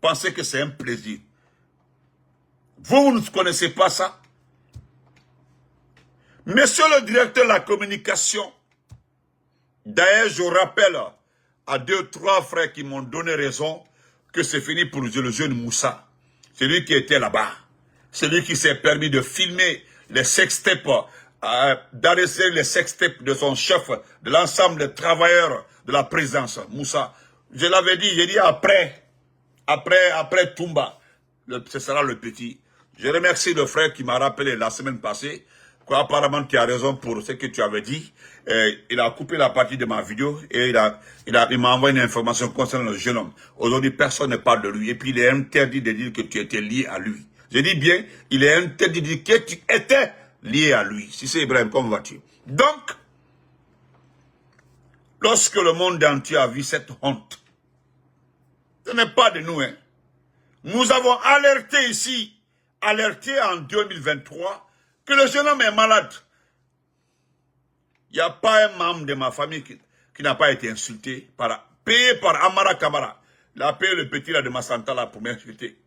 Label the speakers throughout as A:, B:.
A: pensez que c'est un plaisir. Vous ne connaissez pas ça? Monsieur le directeur de la communication, d'ailleurs, je rappelle à 2, 3 frères qui m'ont donné raison que c'est fini pour le jeune Moussa. C'est lui qui était là-bas. C'est lui qui s'est permis de filmer les sextapes, d'arrêter les sextapes de son chef, de l'ensemble des travailleurs de la présidence, Moussa. Je l'avais dit, j'ai dit après Toumba, ce sera le petit. Je remercie le frère qui m'a rappelé la semaine passée, quoi, apparemment tu as raison pour ce que tu avais dit. Il a coupé la partie de ma vidéo et il m'a envoyé une information concernant le jeune homme. Aujourd'hui, personne ne parle de lui. Et puis, il est interdit de dire que tu étais lié à lui. Je dis bien, il est interdit de dire que tu étais lié à lui. Si c'est Ibrahim, comment vas-tu? Donc, lorsque le monde entier a vu cette honte, ce n'est pas de nous, hein. Nous avons alerté ici, en 2023, que le jeune homme est malade. Il n'y a pas un membre de ma famille qui n'a pas été insulté, payé par Amara Kamara. Il a payé le petit là de Massanta là pour m'insulter.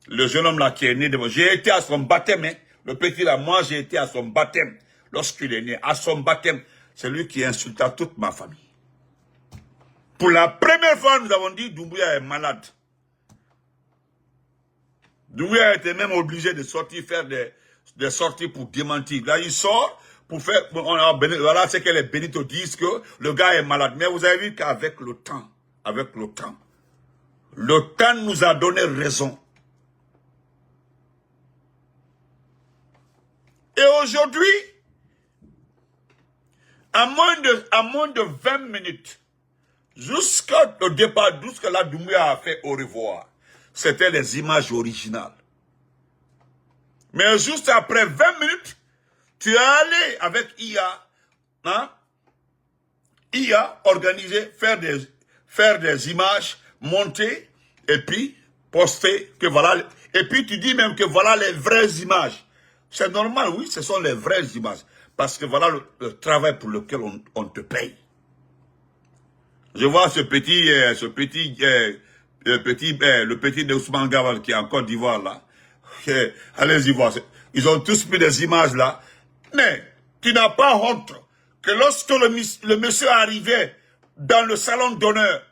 A: Le jeune homme là qui est né de moi. J'ai été à son baptême, hein. Le petit là, moi j'ai été à son baptême. Lorsqu'il est né, à son baptême, c'est lui qui insulta toute ma famille. Pour la première fois, nous avons dit Doumbouya est malade. Doumbouya était même obligé de sortir, faire des sorties pour démentir. Là, il sort pour faire... Voilà ce que les Benito disent, que le gars est malade. Mais vous avez vu qu'avec le temps, le temps nous a donné raison. Et aujourd'hui, à moins de 20 minutes, jusqu'au départ, jusqu'à là, Doumbouya a fait au revoir. C'était les images originales. Mais juste après 20 minutes, tu es allé avec IA, hein? IA, organiser, faire des images, monter, et puis poster, que voilà, et puis tu dis même que voilà les vraies images. C'est normal, oui, ce sont les vraies images. Parce que voilà le travail pour lequel on te paye. Je vois le petit de Ousmane Gawal qui est en Côte d'Ivoire là. Allez-y voir. Ils ont tous mis des images là. Mais tu n'as pas honte que lorsque le monsieur arrivait dans le salon d'honneur,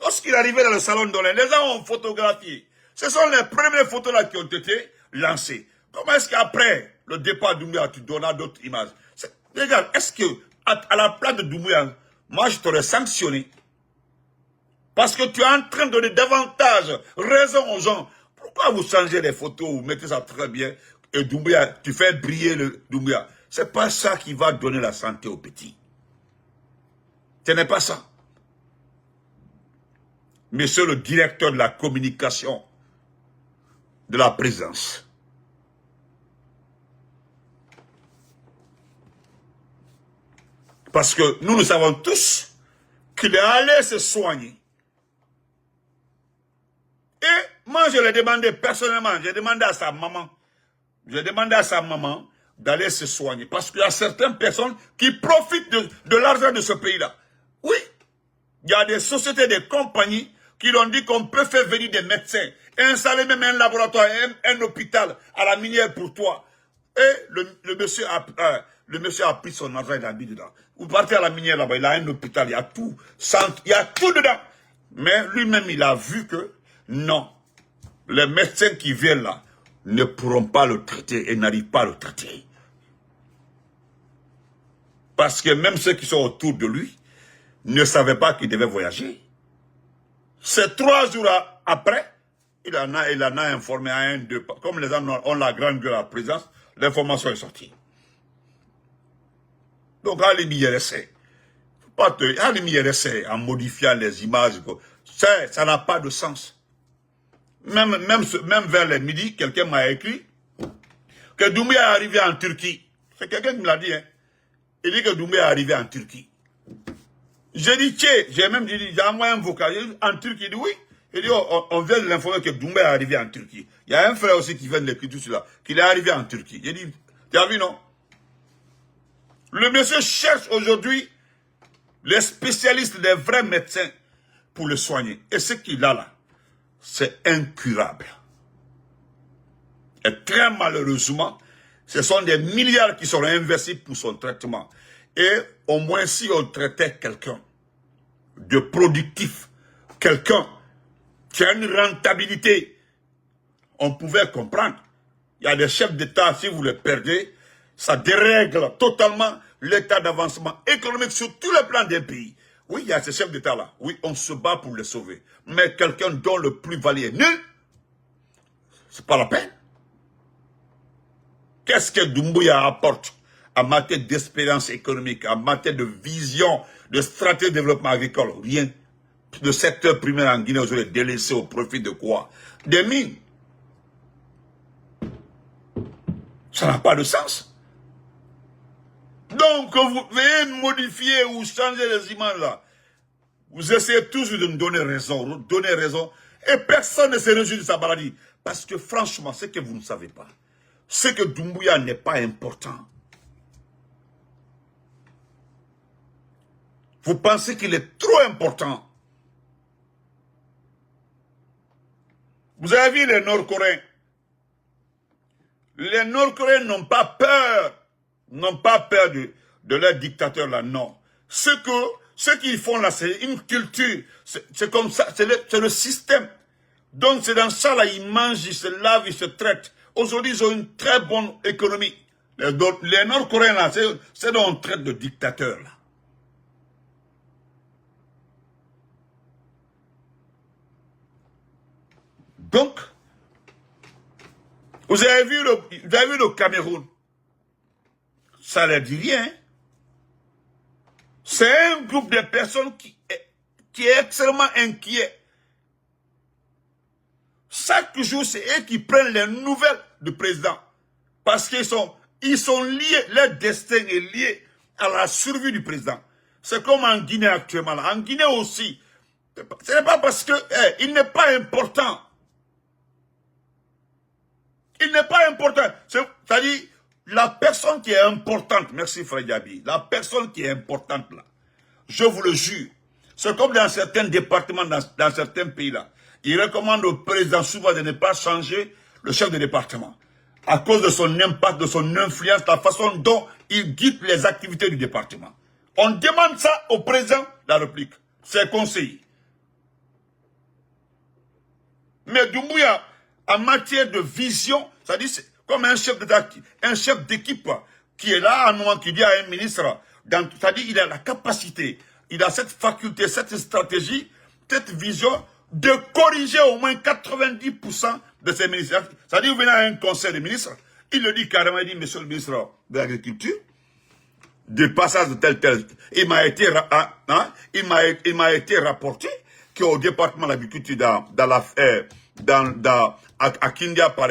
A: lorsqu'il arrivait dans le salon d'honneur, les gens ont photographié. Ce sont les premières photos là qui ont été lancées. Comment est-ce qu'après le départ de Doumbouya, tu donnes d'autres images? Regarde, est-ce que à la place de Doumbouya, moi je t'aurais sanctionné? Parce que tu es en train de donner davantage raison aux gens. Pourquoi vous changez les photos, vous mettez ça très bien, et Doumbouya, tu fais briller le Doumbouya? C'est pas ça qui va donner la santé aux petits. Ce n'est pas ça. Monsieur le directeur de la communication de la présidence. Parce que nous savons tous qu'il est allé se soigner. Et moi, je l'ai demandé personnellement, j'ai demandé à sa maman d'aller se soigner. Parce qu'il y a certaines personnes qui profitent de l'argent de ce pays-là. Oui, il y a des sociétés, des compagnies qui l'ont dit qu'on peut faire venir des médecins, installer même un laboratoire, un hôpital à la minière pour toi. Et le monsieur a pris son argent et l'a mis dedans. Vous partez à la minière là-bas, il a un hôpital, il y a tout, il y a tout dedans. Mais lui-même, il a vu que non, les médecins qui viennent là ne pourront pas le traiter et n'arrivent pas à le traiter. Parce que même ceux qui sont autour de lui ne savaient pas qu'il devait voyager. C'est 3 jours après, il en a informé à un, deux, comme les gens ont la grande gueule à la présence, l'information est sortie. Donc, Alimi essaie. Alimi essaie en modifiant les images. Ça n'a pas de sens. Même vers les midi, quelqu'un m'a écrit que Doumbouya est arrivé en Turquie. C'est quelqu'un qui me l'a dit. Hein. Il dit que Doumbouya est arrivé en Turquie. J'ai dit, tiens, j'ai même dit, j'ai envoyé un vocal. En Turquie, il dit oui. Il dit, on vient de l'informer que Doumbouya est arrivé en Turquie. Il y a un frère aussi qui vient de l'écrire tout cela, qu'il est arrivé en Turquie. J'ai dit, tu as vu, non? Le monsieur cherche aujourd'hui les spécialistes, les vrais médecins pour le soigner. Et ce qu'il a là, c'est incurable. Et très malheureusement, ce sont des milliards qui seront investis pour son traitement. Et au moins si on traitait quelqu'un de productif, quelqu'un qui a une rentabilité, on pouvait comprendre. Il y a des chefs d'État, si vous les perdez, ça dérègle totalement l'état d'avancement économique sur tous les plans des pays. Oui, il y a ces chefs d'État-là. Oui, on se bat pour les sauver. Mais quelqu'un dont le plus-value est nul, c'est pas la peine. Qu'est-ce que Doumbouya apporte en matière d'espérance économique, en matière de vision, de stratégie de développement agricole? Rien. Le secteur primaire en Guinée aujourd'hui est délaissé au profit de quoi? Des mines. Ça n'a pas de sens. Donc, vous veuillez modifier ou changer les images là. Vous essayez toujours de me donner raison, et personne ne se réjouit de sa maladie. Parce que franchement, ce que vous ne savez pas, c'est que Doumbouya n'est pas important. Vous pensez qu'il est trop important. Vous avez vu les Nord-Coréens. Les Nord-Coréens n'ont pas peur de leur dictateur là, non. Ce qu'ils font là, c'est une culture, c'est comme ça, c'est le système. Donc c'est dans ça là, ils mangent, ils se lavent, ils se traitent. Aujourd'hui, ils ont une très bonne économie. Les Nord-Coréens là, c'est dont on traite de dictateurs là. Donc, vous avez vu le Cameroun. Ça ne leur dit rien. C'est un groupe de personnes qui est extrêmement inquiet. Chaque jour, c'est eux qui prennent les nouvelles du président. Parce qu'ils sont liés, leur destin est lié à la survie du président. C'est comme en Guinée actuellement. En Guinée aussi. Ce n'est pas parce que il n'est pas important. Il n'est pas important. C'est-à-dire, la personne qui est importante, merci Frère Diaby, la personne qui est importante là, je vous le jure, c'est comme dans certains départements, dans certains pays là, ils recommandent au président souvent de ne pas changer le chef de département, à cause de son impact, de son influence, la façon dont il guide les activités du département. On demande ça au président de la République, ses conseillers. Mais Doumbouya, en matière de vision, c'est-à-dire comme un chef d'État, un chef d'équipe qui est là, qui dit à un ministre, c'est-à-dire il a la capacité, il a cette faculté, cette stratégie, cette vision de corriger au moins 90% de ses ministres. C'est-à-dire vous venez à un conseil des ministres, il le dit carrément, il dit, monsieur le ministre de l'Agriculture, de passage de tel, il m'a été rapporté qu'au département de l'agriculture à Kindia par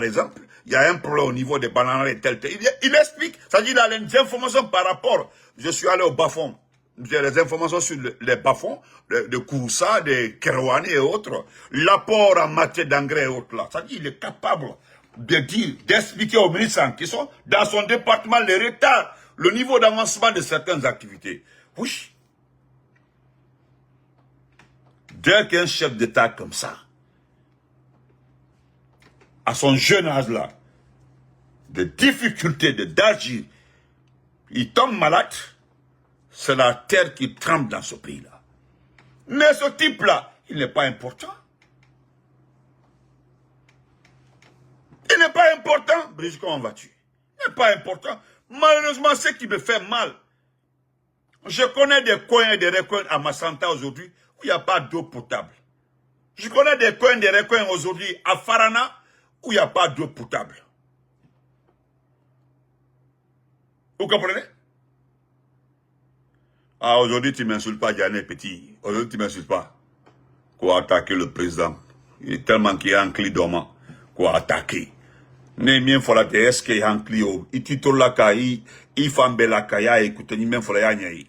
A: exemple, il y a un problème au niveau des bananes et tel. Il explique, c'est-à-dire il a les informations par rapport. Je suis allé au bas-fond. J'ai les informations sur les bas-fonds de Kouroussa, de Kerouani et autres. L'apport en matière d'engrais et autres là. C'est-à-dire il est capable de dire, d'expliquer aux ministres qui sont dans son département les retards, le niveau d'avancement de certaines activités. Oui. Dès qu'un chef d'État comme ça, à son jeune âge là, de difficultés d'agir, il tombe malade, c'est la terre qui tremble dans ce pays-là. Mais ce type-là, il n'est pas important. Il n'est pas important. Brigitte, comment vas-tu? Il n'est pas important. Malheureusement, ce qui me fait mal, je connais des coins et des recoins à Massanta aujourd'hui où il n'y a pas d'eau potable. Je connais des coins et des recoins aujourd'hui à Farana où il n'y a pas d'eau potable. Vous comprenez? Ah, aujourd'hui, tu ne m'insultes pas, Diane Petit. Aujourd'hui, tu ne m'insultes pas. Quoi attaquer le président? Il est tellement qu'il est en cli dormant. Quoi attaquer? Ne mien fola te eske en clio. Itito la kai, ifambe la kaya, écoute, ni mien fola ya nyai.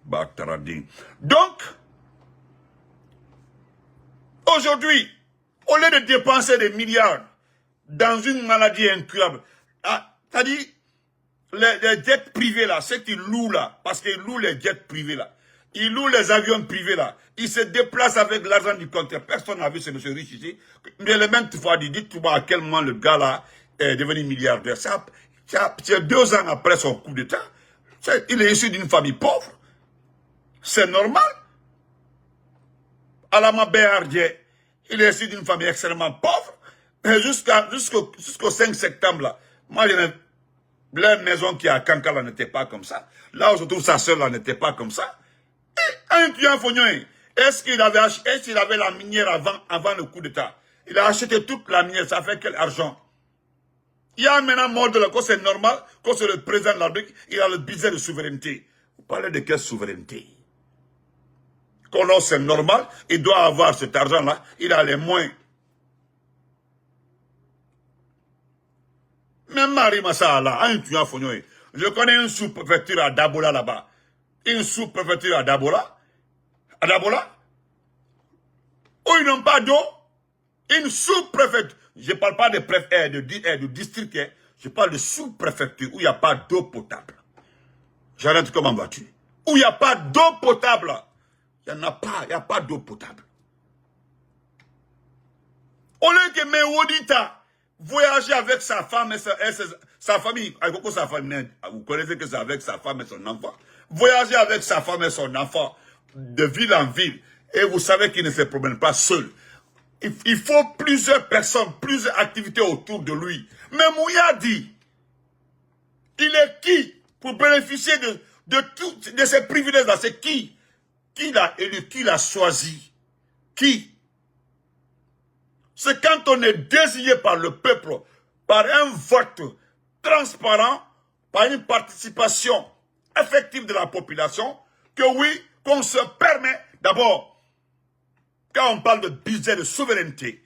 A: Bataradin. Donc, aujourd'hui, au lieu de dépenser des milliards dans une maladie incurable, c'est-à-dire, les jets privés là, ceux qui louent là, parce qu'ils louent les jets privés là, Il loue les avions privés là. Il se déplace avec l'argent du compteur. Personne n'a vu ce monsieur riche ici. Mais le même fois, dites-moi à quel moment le gars là est devenu milliardaire. C'est 2 ans après son coup d'État. Il est issu d'une famille pauvre. C'est normal. Alama Béhardier, il est issu d'une famille extrêmement pauvre. Et jusqu'au 5 septembre là, moi, la maison qui est à Kankala n'était pas comme ça. Là où se trouve sa soeur là n'était pas comme ça. Et un client Fognon, est-ce qu'il avait la minière avant le coup d'État? Il a acheté toute la minière, ça fait quel argent? Il y a maintenant mort de la cause, c'est normal, quand c'est le président de la République, il a le budget de souveraineté. Vous parlez de quelle souveraineté? Quand c'est normal, il doit avoir cet argent-là, il a les moyens. Même Marie Massa là, un tuant Fognon. Je connais une sous-préfecture à Dabola là-bas. Une sous-préfecture à Dabola. À Dabola. Où ils n'ont pas d'eau. Une sous-préfecture. Je ne parle pas de district. Je parle de sous-préfecture où il n'y a pas d'eau potable. J'arrête comment vas-tu? Où il n'y a pas d'eau potable. Il n'y en a pas. Il n'y a pas d'eau potable. Au lieu que Meodita voyager avec sa femme et sa famille, vous connaissez que c'est avec sa femme et son enfant. Voyager avec sa femme et son enfant de ville en ville. Et vous savez qu'il ne se promène pas seul. Il faut plusieurs personnes, plusieurs activités autour de lui. Mais Mouyadi, il est qui pour bénéficier de ces privilèges-là? C'est qui? Qui l'a élu? Qui l'a choisi? Qui? C'est quand on est désigné par le peuple, par un vote transparent, par une participation effective de la population, que oui, qu'on se permet, d'abord, quand on parle de budget de souveraineté,